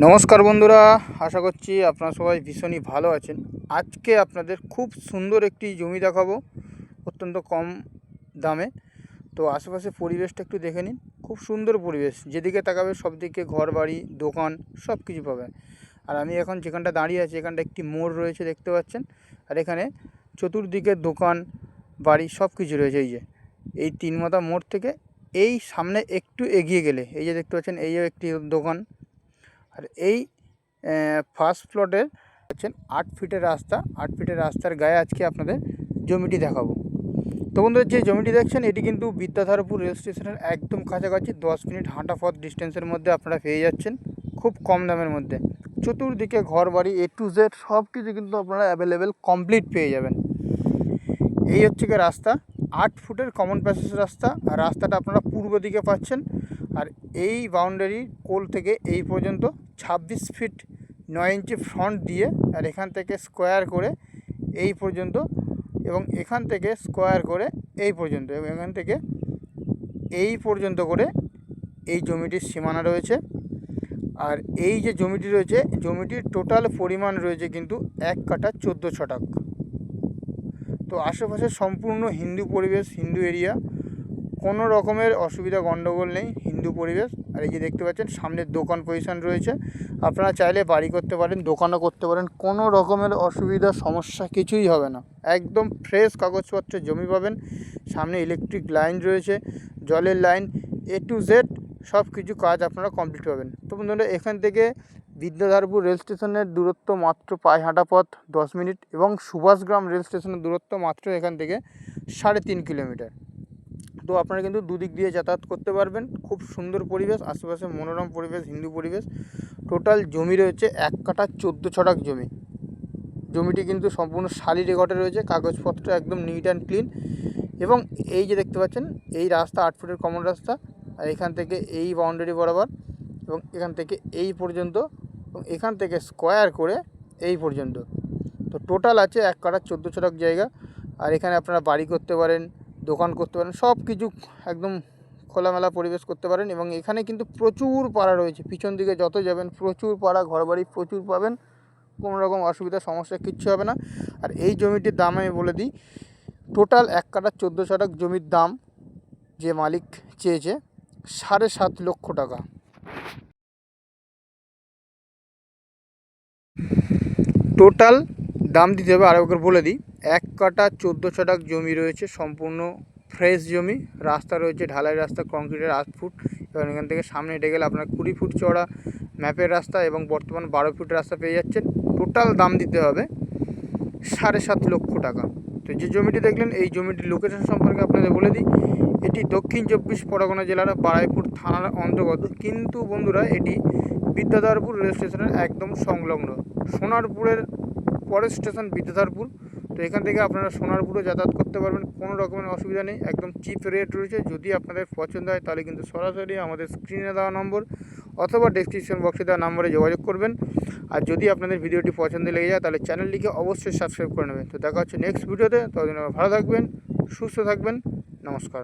নমস্কার বন্ধুরা, আশা করছি আপনারা সবাই ভীষণই ভালো আছেন। আজকে আপনাদের খুব সুন্দর একটি জমি দেখাবো অত্যন্ত কম দামে। তো আশেপাশে পরিবেশটা একটু দেখে নিন, খুব সুন্দর পরিবেশ, যেদিকে তাকাবে সব দিকে ঘর বাড়ি দোকান সব কিছু পাবে। আর আমি এখন যেখানটা দাঁড়িয়ে আছি এখানটা একটি মোড় রয়েছে দেখতে পাচ্ছেন, আর এখানে চতুর্দিকে দোকান বাড়ি সব কিছু রয়েছে। এই তিন মাথা মোড় থেকে এই সামনে একটু এগিয়ে গেলে এই যে দেখতে পাচ্ছেন, এই যে একটি দোকান। আর এই ফার্স্ট প্লটের আছেন 8 ফিটের রাস্তা, 8 ফিটের রাস্তার গায়ে আজকে আপনাদের জমিটি দেখাবো। তো বন্ধুরা, যে জমিটি দেখছেন এটি কিন্তু বিদ্যাধরপুর রেল স্টেশনের একদম কাছাকাছি, 10 মিনিট হাঁটা পথ ডিস্টেন্সের মধ্যে আপনারা পেয়ে যাচ্ছেন খুব কম দামের মধ্যে। চতুর্দিকে ঘর বাড়ি A to Z সব কিছু কিন্তু আপনারা অ্যাভেলেবেল কমপ্লিট পেয়ে যাবেন। এই হচ্ছে কি রাস্তা, 8 ফুটের কমন প্যাসেজ রাস্তা। আর রাস্তাটা আপনারা পূর্ব দিকে পাচ্ছেন। আর এই বাউন্ডারি কোল থেকে এই পর্যন্ত 26 ফিট 9 ইঞ্চি ফ্রন্ট দিয়ে, আর এখান থেকে স্কোয়ার করে এই পর্যন্ত, এবং এখান থেকে স্কোয়ার করে এই পর্যন্ত, এবং এখান থেকে এই পর্যন্ত করে এই জমিটির সীমানা রয়েছে। আর এই যে জমিটি রয়েছে, জমিটির টোটাল পরিমাণ রয়েছে কিন্তু 1 কাঠা 14 ছটাক। তো আশেপাশে সম্পূর্ণ হিন্দু পরিবেশ, হিন্দু এরিয়া, কোনো রকমের অসুবিধা গণ্ডগোল নেই, হিন্দু পরিবেশ। আর এই যে দেখতে পাচ্ছেন সামনের দোকান পজিশন রয়েছে, আপনারা চাইলে বাড়ি করতে পারেন, দোকানও করতে পারেন, কোনো রকমের অসুবিধা সমস্যা কিছুই হবে না। একদম ফ্রেশ কাগজপত্রের জমি পাবেন। সামনে ইলেকট্রিক লাইন রয়েছে, জলের লাইন, A to Z সব কিছু কাজ আপনারা কমপ্লিট পাবেন। তো বন্ধুরা, এখান থেকে বিদ্যাধরপুর রেল স্টেশনের দূরত্ব মাত্র পায়ে হাঁটা পথ 10 মিনিট, এবং সুভাষগ্রাম রেল স্টেশনের দূরত্ব মাত্র এখান থেকে 3.5 কিলোমিটার। তো আপনারা কিন্তু দুদিক দিয়ে যাতায়াত করতে পারবেন। খুব সুন্দর পরিবেশ, আশেপাশে মনোরম পরিবেশ, হিন্দু পরিবেশ। টোটাল জমি রয়েছে 1 কাঠা 14 ছটাক জমি। জমিটি কিন্তু সম্পূর্ণ শালি রেকর্ডে রয়েছে, কাগজপত্র একদম নিট অ্যান্ড ক্লিন। এবং এই যে দেখতে পাচ্ছেন এই রাস্তা 8 ফুটের কমন রাস্তা, আর এখান থেকে এই বাউন্ডারি বরাবর, এবং এখান থেকে এই পর্যন্ত, এবং এখান থেকে স্কোয়ার করে এই পর্যন্ত। তো টোটাল আছে 1 কাঠা 14 ছটাক জায়গা। আর এখানে আপনারা বাড়ি করতে পারেন, দোকান করতে পারেন, সব কিছু একদম খোলামেলা পরিবেশ করতে পারেন। এবং এখানে কিন্তু প্রচুর পাড়া রয়েছে, পিছন দিকে যত যাবেন প্রচুর পাড়া, ঘরবাড়ি প্রচুর পাবেন, কোনো রকম অসুবিধা সমস্যা কিচ্ছু হবে না। আর এই জমিটির দাম আমি বলে দিই, টোটাল 1 কাঠা 14 ছটাক জমির দাম যে মালিক চেয়েছে 7.5 লক্ষ টাকা। টোটাল দাম দিতে হবে, আরেকবার বলে দিই, 1 কাঠা 14 ছটাক জমি রয়েছে, সম্পূর্ণ ফ্রেশ জমি। রাস্তা রয়েছে ঢালাই রাস্তা, কংক্রিটের 8 ফুট, এবং এখান থেকে সামনে হেঁটে গেলে আপনার 20 ফুট চওড়া ম্যাপের রাস্তা, এবং বর্তমান 12 ফুট রাস্তা পেয়ে যাচ্ছেন। টোটাল দাম দিতে হবে 7.5 লক্ষ টাকা। তো যে জমিটি দেখলেন, এই জমিটির লোকেশন সম্পর্কে আপনাদের বলে দিই, এটি দক্ষিণ 24 পরগনা জেলার বারাইপুর থানার অন্তর্গত। কিন্তু বন্ধুরা, এটি বিদ্যাধরপুর রেল স্টেশনের একদম সংলগ্ন। সোনারপুরের পরের স্টেশন বিদ্যাধরপুর। তো এখান থেকে আপনারা সোনারপুরে যাতায়াত করতে পারবেন, কোনো রকমের অসুবিধা নেই, একদম চিপ রেট রয়েছে। যদি আপনাদের পছন্দ হয় তাহলে কিন্তু সরাসরি আমাদের স্ক্রিনে দেওয়া নম্বর অথবা ডেসক্রিপশন বক্সে দেওয়া নম্বরে যোগাযোগ করবেন। আর যদি আপনাদের ভিডিওটি পছন্দ লেগে যায় তাহলে চ্যানেলটিকে অবশ্যই সাবস্ক্রাইব করে নেবেন। তো দেখা হচ্ছে নেক্সট ভিডিওতে, ততদিন ভালো থাকবেন, সুস্থ থাকবেন, নমস্কার।